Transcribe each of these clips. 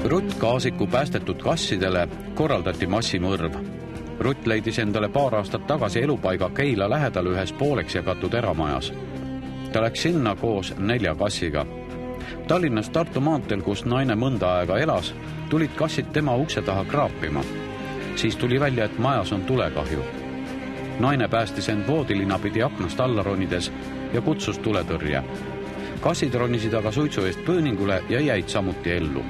Rutt Kaasiku päästetud kassidele korraldati massimõrv. Rutt leidis endale paar aastat tagasi elupaiga Keila lähedal ühes pooleks jagatud eramajas. Ta läks sinna koos 4 kassiga. Tallinnas Tartu maanteel, kus naine mõnda aega elas, tulid kassid tema ukse taha kraapima. Siis tuli välja, et majas on tulekahju. Naine päästis end voodilina pidi aknast alla ronides ja kutsus tuletõrje. Kassid ronisid aga suitsu eest pööningule ja jäid samuti ellu.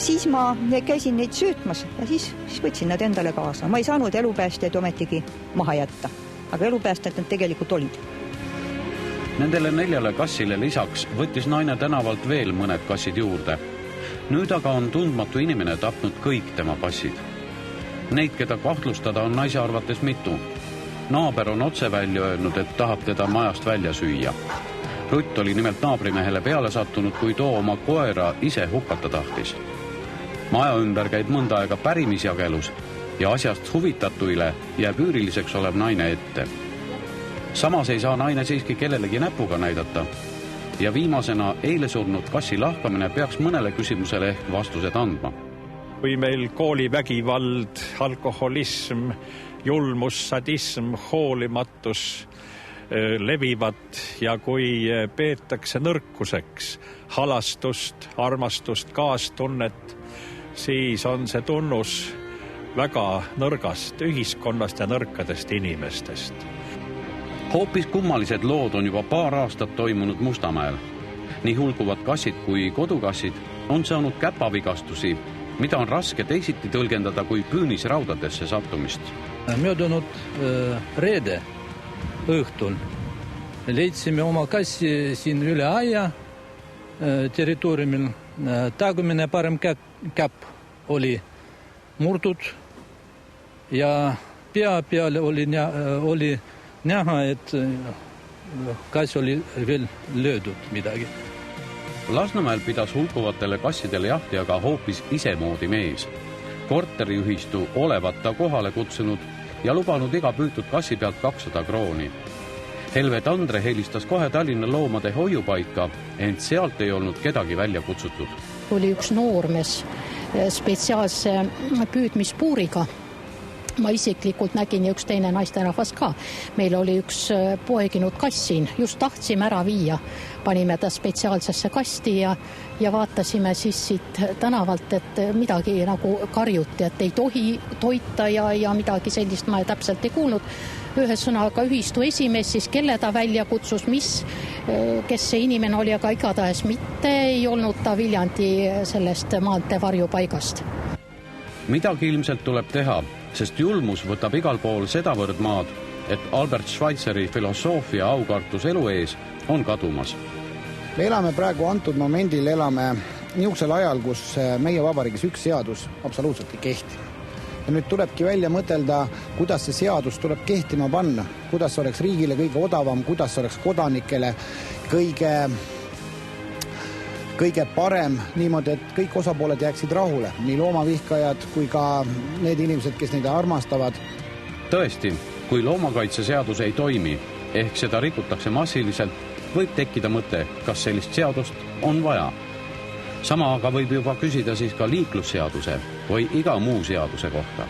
Siis ma käisin neid söötmas ja siis võtsin nad endale kaasa. Ma ei saanud elupäästjaid ometigi maha jätta, aga elupäästjad nad tegelikult olid. Nendele 4 kassile lisaks võttis naine tänavalt veel mõned kassid juurde. Nüüd aga on tundmatu inimene tapnud kõik tema passid. Neid, keda kahtlustada, on naise arvates mitu. Naaber on otse välja öelnud, et tahab teda majast välja süüa. Rutt oli nimelt naabrimehele peale sattunud, kui too oma koera ise hukata tahtis. Maja ümber käib mõnda aega pärimisjagelus ja asjast huvitatuile jääb üüriliseks olev naine ette. Samas ei saa naine siiski kellelegi näpuga näidata ja viimasena eile surnud kassi lahkamine peaks mõnele küsimusele ehk vastused andma. Kui meil koolivägivald, alkoholism, julmus, sadism, hoolimatus levivad ja kui peetakse nõrkuseks halastust, armastust, kaastunnet, siis on see tunnus väga nõrgast ühiskonnast ja nõrkadest inimestest. Hoopis kummalised lood on juba paar aastat toimunud Mustamäel. Nii hulguvad kassid kui kodukassid on saanud käpavigastusi, mida on raske teisiti tõlgendada kui küünisraudadesse sattumist. Möödunud reede õhtul leidsime oma kassi siin üle aia territooriumil. Tagumine parem käpp oli murdud ja pea peale oli näha, et kass oli veel löödud midagi. Lasnamäel pidas hulkuvatele kassidele jahti aga hoopis isemoodi mees. Korteriühistu olevat ta kohale kutsunud ja lubanud iga püütud kassi pealt 200 krooni. Helvet Andre helistas kohe Tallinna loomade hoiupaika, ent sealt ei olnud kedagi välja kutsutud. Oli üks noormees spetsiaalse püüdmispuuriga. Ma isiklikult nägin ja üks teine naisterahvas ka. Meil oli üks poeginud kass siin, just tahtsime ära viia. Panime ta spetsiaalsesse kasti ja vaatasime siis siit tänavalt, et midagi nagu karjuti, et ei tohi toita ja midagi sellist ma täpselt ei kuulnud. Ühesõnaga ühistu esimees siis, kelle ta välja kutsus, kes see inimene oli, aga igatahes mitte ei olnud ta Viljandi sellest maantee varjupaigast. Midagi ilmselt tuleb teha, sest julmus võtab igal pool sedavõrd maad, et Albert Schweitzeri filosoofia aukartus elu ees on kadumas. Me elame praegu antud momendil, niisugusel ajal, kus meie vabariigis üks seadus absoluutselt ei kehti. Ja nüüd tulebki välja mõtelda, kuidas see seadus tuleb kehtima panna, kuidas oleks riigile kõige odavam, kuidas oleks kodanikele kõige parem niimoodi, et kõik osapooled jääksid rahule, nii loomavihkajad kui ka need inimesed, kes neid armastavad. Tõesti, kui loomakaitseseadus ei toimi, ehk seda rikutakse massiliselt, võib tekkida mõte, kas sellist seadust on vaja. Sama aga võib juba küsida siis ka liiklusseaduse või iga muu seaduse kohta.